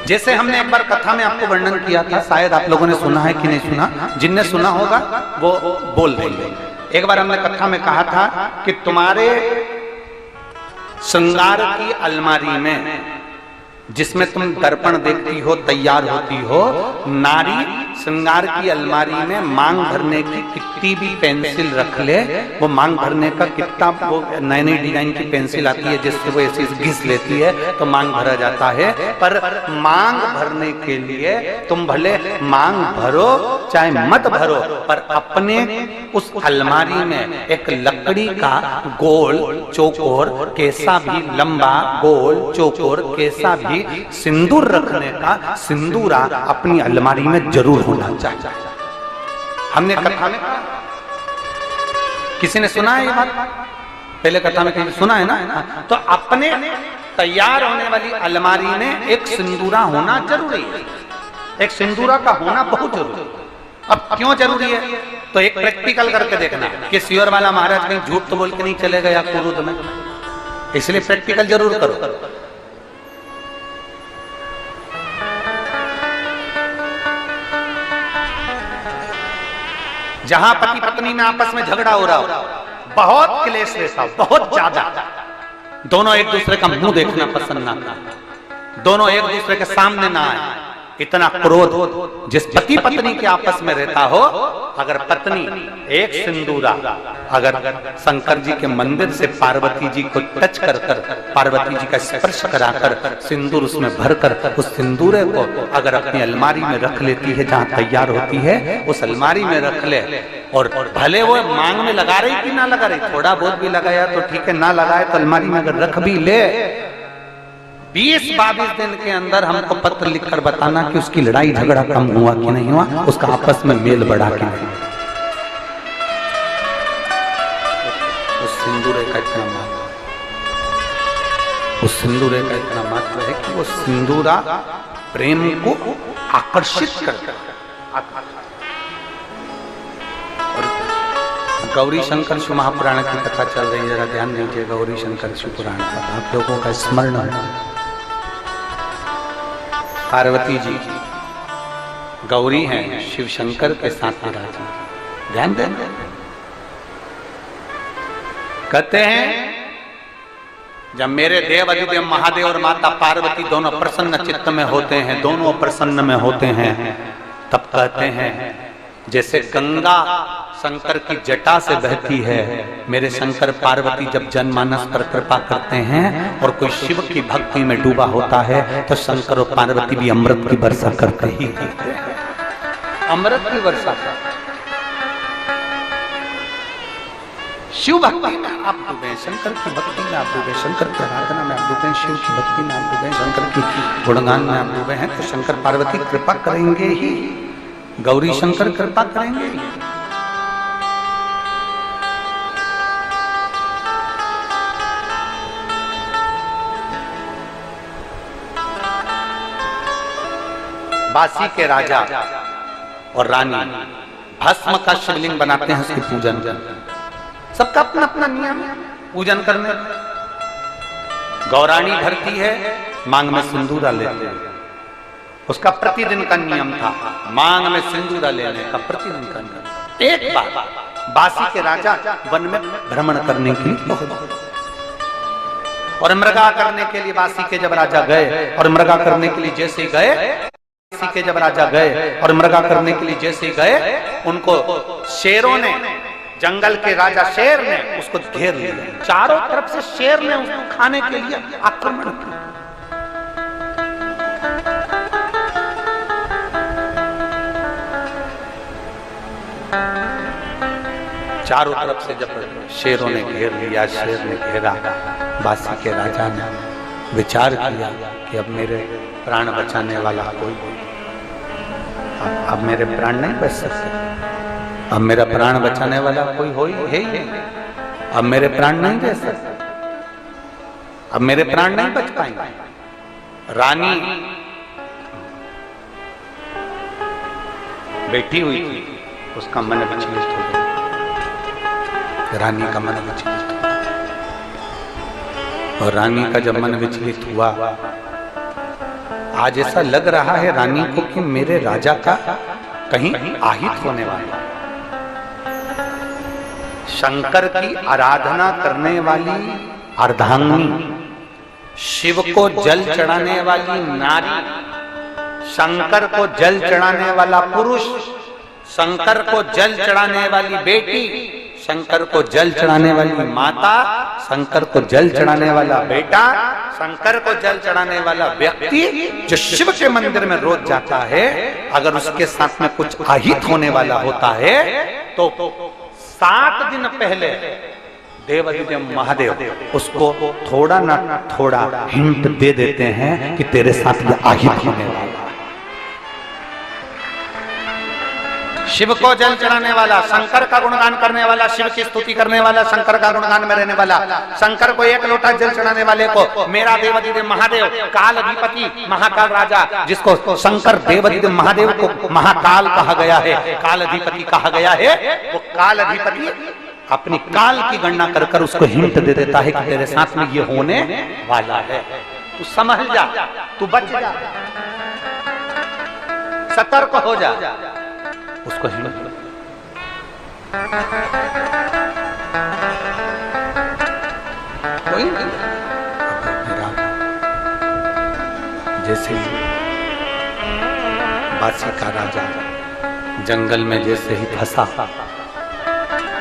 जैसे हमने एक बार कथा में आपको वर्णन किया था, शायद आप लोगों ने सुना है कि नहीं सुना, जिनने सुना होगा वो बोल देंगे। एक बार हमने कथा में कहा था कि तुम्हारे श्रृंगार की अलमारी में जिसमें तुम दर्पण देखती हो, तैयार होती हो, नारी श्रृंगार की अलमारी में मांग भरने की कितनी भी पेंसिल रख ले, वो मांग भरने का कितना, वो नई नई डिजाइन की पेंसिल आती है जिससे वो ऐसी घिस लेती है तो मांग भरा जाता है। पर मांग भरने के लिए तुम भले मांग भरो चाहे मत भरो, पर अपने उस अलमारी में एक लकड़ी का गोल चौकोर, कैसा भी लंबा गोल चौकोर, कैसा भी सिंदूर रखने का सिंदूरा अपनी अलमारी में जरूर होना चाहिए। हमने कथा में कहा, किसी ने सुना है ये बात? पहले कथा में कहीं सुना है ना? तो अपने तैयार होने वाली अलमारी में एक सिंदूरा होना जरूरी है, एक सिंदूरा का होना बहुत जरूरी है। अब क्यों जरूरी है? तो एक प्रैक्टिकल करके देखना कि सियोर वाला महाराज कहीं झूठ तो बोल के नहीं चले गया कुरुद में, इसलिए प्रैक्टिकल जरूर करो। जहां पति पत्नी में आपस में झगड़ा हो रहा हो, बहुत क्लेश रहता, बहुत ज्यादा, दोनों एक दूसरे का मुंह देखना पसंद ना करें, दोनों एक दूसरे के सामने ना आए, इतना क्रोध जिस पति पत्नी के आपस में रहता हो, अगर पत्नी एक सिंदूरा अगर शंकर जी के मंदिर से पार्वती जी को टच कर कर, पार्वती जी का स्पर्श कराकर सिंदूर उसमें भरकर उस सिंदूरे को अगर अपनी अलमारी में रख लेती है, जहां तैयार होती है उस अलमारी में रख ले, और भले वो मांग में लगा रही कि ना लगा रही, थोड़ा बहुत भी लगाया तो ठीक है, ना लगाए तो अलमारी में अगर रख भी ले, 20-22 दिन के अंदर हमको पत्र लिखकर बताना कि उसकी लड़ाई झगड़ा कम हुआ कि नहीं हुआ, उसका आपस में मेल बढ़ा कि नहीं। उस सिंदूरे का इतना महत्व, उस सिंदूरे का इतना महत्व है कि वो सिंदूरा प्रेम को आकर्षित करता है। और गौरी शंकर शिव महापुराण की कथा चल रही है, जरा ध्यान दीजिए गौरी शंकर शिव पुराण का, आप लोगों का स्मरण है। पार्वती जी गौरी हैं, शिव शंकर के साथ विराजी, ध्यान दें। कहते हैं जब मेरे देव अधिदेव महादेव और माता पार्वती दोनों प्रसन्न चित्त में होते हैं, दोनों प्रसन्न में होते हैं, तब कहते हैं जैसे गंगा शंकर की जटा से बहती है, मेरे शंकर पार्वती जब जनमानस पर कृपा करते हैं और कोई शिव की भक्ति में डूबा होता है तो शंकर और पार्वती भी अमृत की वर्षा करते ही करते हैं, अमृत की वर्षा। शिव भक्ति में आप डूबे, शंकर की भक्ति में आप डूबे, शंकर की आराधना में आप डूबे, शिव की भक्ति में आप डूबे, शंकर की गुणगान में आप डूबे हैं, तो शंकर पार्वती कृपा करेंगे ही, गौरी शंकर कृपा करेंगे ही। बासी के राजा और रानी भस्म का शिवलिंग बनाते हैं, उसकी पूजन, सबका अपना अपना नियम पूजन करने। गौरानी भरती है, मांग में सिंदूरा लेते हैं, उसका प्रतिदिन का नियम था, मांग में सिंदूरा लेने का प्रतिदिन का नियम। एक बार बासी के राजा वन में भ्रमण करने के लिए और मृगा करने के लिए बासी के जब राजा गए, और मृगा करने के लिए जैसे गए, के जब राजा गए और मृगा करने के लिए जैसे गए, उनको शेरों ने, जंगल के राजा शेर ने उसको घेर लिया, चारों तरफ से शेर ने उसको खाने के लिए आक्रमण किया। चारों तरफ से जब शेरों ने घेर लिया, शेर ने घेरा, बासी के राजा ने विचार किया कि अब मेरे प्राण बचाने वाला कोई, अब मेरे प्राण नहीं बच सकते, अब मेरा प्राण बचाने वाला कोई हो ही है ही, अब मेरे प्राण नहीं दे सकते, अब मेरे प्राण नहीं बच पाएंगे। रानी बैठी हुई थी, उसका मन विचलित हो गया, रानी का मन विचलित हुआ, और रानी का जब मन विचलित हुआ आज ऐसा लग रहा है रानी को कि मेरे राजा का कहीं आहित होने वाला। शंकर की आराधना करने वाली अर्धांगिनी, शिव को जल चढ़ाने वाली नारी, शंकर को जल चढ़ाने वाला पुरुष, शंकर को जल चढ़ाने वाली बेटी, शंकर को जल चढ़ाने वाली माता, शंकर को जल चढ़ाने वाला बेटा, शंकर को जल चढ़ाने वाला व्यक्ति जो शिव के मंदिर में रोज जाता है, अगर उसके साथ में कुछ आहित होने वाला होता है तो 7 दिन पहले देवाधिदेव महादेव उसको थोड़ा ना थोड़ा हिंट दे देते हैं कि तेरे साथ ये आहित होने वाला है। शिव को जल चढ़ाने वाला, शंकर का गुणगान करने वाला, शिव की स्तुति करने वाला, शंकर का गुणगान में रहने वाला, शंकर को 1 लोटा जल चढ़ाने वाले को मेरा देवाधिदेव महादेव, काल अधिपति, महाकाल राजा, जिसको शंकर देवाधिदेव महादेव को महाकाल कहा गया है, काल अधिपति कहा गया है, वो काल अधिपति अपनी काल की गणना कर कर उसको हिंट दे देता है कि तेरे साथ में ये होने वाला है, तू समझ जा, तू बच जा, सतर्क हो जा, उसको हिंट। कोई जैसे बासी का राजा जंगल में जैसे ही फंसा,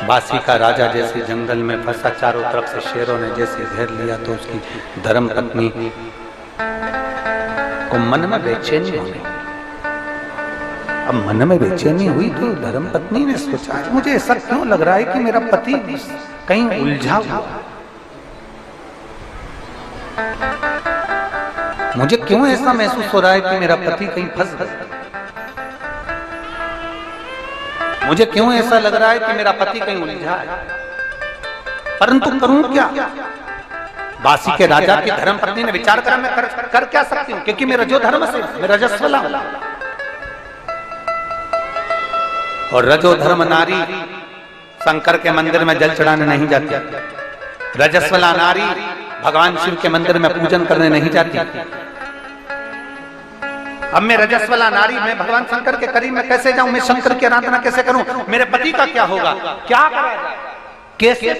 बासी का राजा जैसे जंगल में फंसा, चारों तरफ से शेरों ने जैसे घेर लिया, तो उसकी धर्म पत्नी को मन में बेचैनी होने। अब मन में बेचैनी हुई तो धर्म पत्नी ने सोचा, मुझे ऐसा क्यों लग रहा है कि मेरा पति कहीं उलझा हुआ, मुझे क्यों ऐसा महसूस हो रहा है कि मेरा पति कहीं फंस गया, मुझे क्यों ऐसा लग रहा है कि मेरा पति कहीं उलझा है, परंतु करूं क्या? बासी के राजा की धर्म पत्नी ने विचार करा, मैं कर क्या सकती हूं, क्योंकि मेरा जो धर्म से मेरा रजस्वला, और रजो धर्म नारी शंकर के मंदिर में जल चढ़ाने नहीं जाती, रजस्वला नारी भगवान शिव के मंदिर में पूजन करने नहीं जाती। अब मैं रजस्वला नारी, मैं भगवान शंकर के करीब में कैसे जाऊं, मैं शंकर की आराधना कैसे करूं, मेरे पति का क्या होगा, क्या करा जाए, कैसे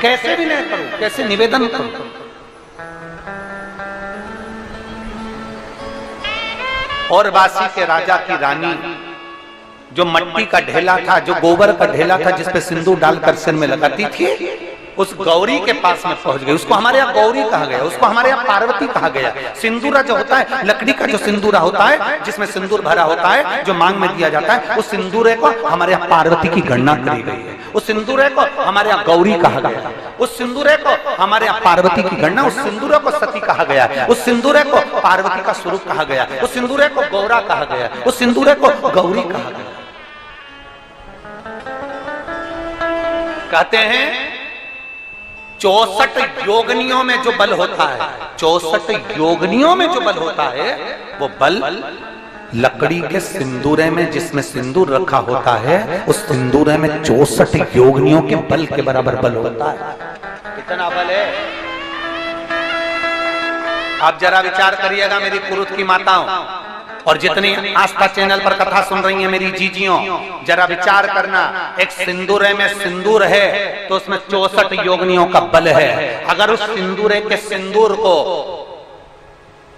कैसे भी नहीं करूं, कैसे निवेदन करूं। और बासी के राजा की रानी जो मट्टी का ढेला था, जो गोबर का ढेला था, जिसपे सिंदूर डालकर सिर में लगाती थी, उस गौरी के पास में पहुंच गई। उसको हमारे यहाँ गौरी कहा गया, उसको हमारे यहाँ पार्वती कहा गया। सिंदूरा जो होता है, लकड़ी का जो सिंदूरा होता है, जिसमें सिंदूर भरा होता है, जो मांग में दिया जाता है, उस सिंदूरे को हमारे यहाँ पार्वती की गणना करी गई है। उस सिंदूरे को हमारे यहाँ गौरी कहा गया, उस सिंदूरे को हमारे यहाँ पार्वती की गणना, उस सिंदूरे को सती कहा गया, उस सिंदूरे को पार्वती का स्वरूप कहा गया, उस सिंदूरे को गौरा कहा गया, उस सिंदूरे को गौरी कहा गया। कहते हैं 64 योगनियों में जो बल होता है, 64 योगनियों में जो बल होता है, वो बल लकड़ी के सिंदूरे में, जिसमें सिंदूर रखा होता है, उस सिंदूरे में 64 योगनियों के बल के बराबर बल होता है। कितना बल है, आप जरा विचार करिएगा मेरी कुरुत की माताओं, और जितनी आस्था चैनल पर कथा सुन रही है मेरी जीजियों, जरा विचार करना, एक सिंदूरे में सिंदूर है तो उसमें 64 योगनियों का बल है। अगर उस सिंदूरे के सिंदूर को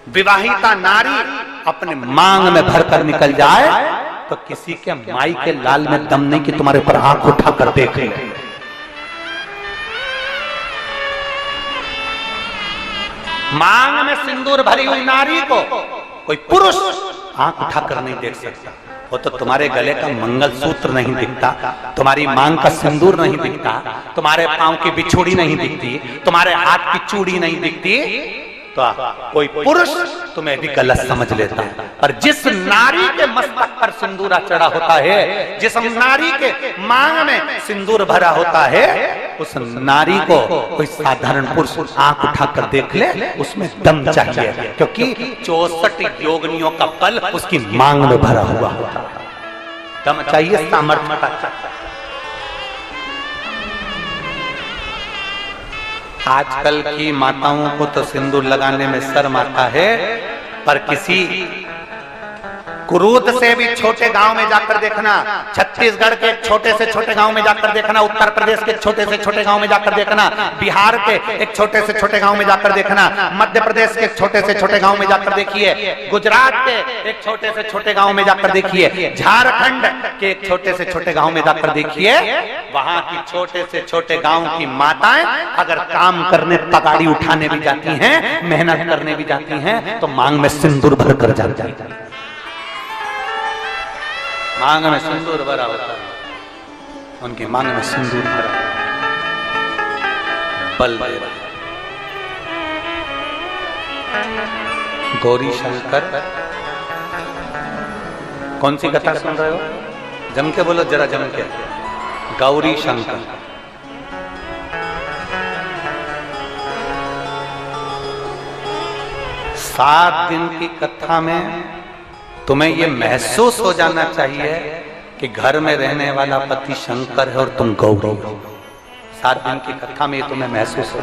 विवाहिता नारी अपने मांग में भरकर निकल जाए तो किसी के माई के लाल में दम नहीं कि तुम्हारे ऊपर आंख उठाकर देखे। मांग में सिंदूर भरी हुई नारी को कोई पुरुष आंख उठाकर नहीं देख सकता। वो तो तुम्हारे गले का मंगलसूत्र नहीं दिखता, तुम्हारी मांग का सिंदूर नहीं दिखता, तुम्हारे पांव की बिछुड़ी नहीं दिखती, तुम्हारे हाथ की चूड़ी नहीं दिखती, तो कोई पुरुष तुम्हें भी गलत समझ लेता है। और जिस नारी के मस्तक पर सिंदूरा चढ़ा होता है, जिस नारी के मांग में सिंदूर भरा होता है, उस नारी को कोई साधारण पुरुष आंख उठाकर देख ले, उसमें दम चाहिए, क्योंकि 64 योगनियों का बल उसकी मांग में भरा हुआ होता है। दम चाहिए, सामर्थ्य चाहिए। आजकल की माताओं को तो सिंदूर लगाने में शर्म आता है, पर किसी कुरूद से भी छोटे गांव में जाकर देखना, छत्तीसगढ़ के छोटे से छोटे गांव में जाकर देखना, उत्तर प्रदेश के छोटे से छोटे गांव में जाकर देखना, बिहार के एक छोटे से छोटे गांव में जाकर देखना, मध्य प्रदेश के छोटे से छोटे गांव में जाकर देखिए, गुजरात के एक छोटे से छोटे गांव में जाकर देखिए, झारखंड के एक छोटे से छोटे गांव में जाकर देखिए, वहां की छोटे से छोटे गांव की माताएं अगर काम करने, तगाड़ी उठाने भी जाती हैं, मेहनत करने भी जाती हैं, तो मांग में सिंदूर भर कर जाती है। मांग में सिंदूर भरा होता है, उनकी मांग में सिंदूर भरा, बल दे रहा। गौरी शंकर, कौन सी कथा सुन रहे हो? जम के बोलो, जरा जम के। गौरी शंकर, सात दिन की कथा में तुम्हें यह महसूस हो जाना चाहिए कि घर में रहने वाला पति शंकर है और तुम गौरी हो। 7 दिन की कथा में तुम्हें महसूस हो।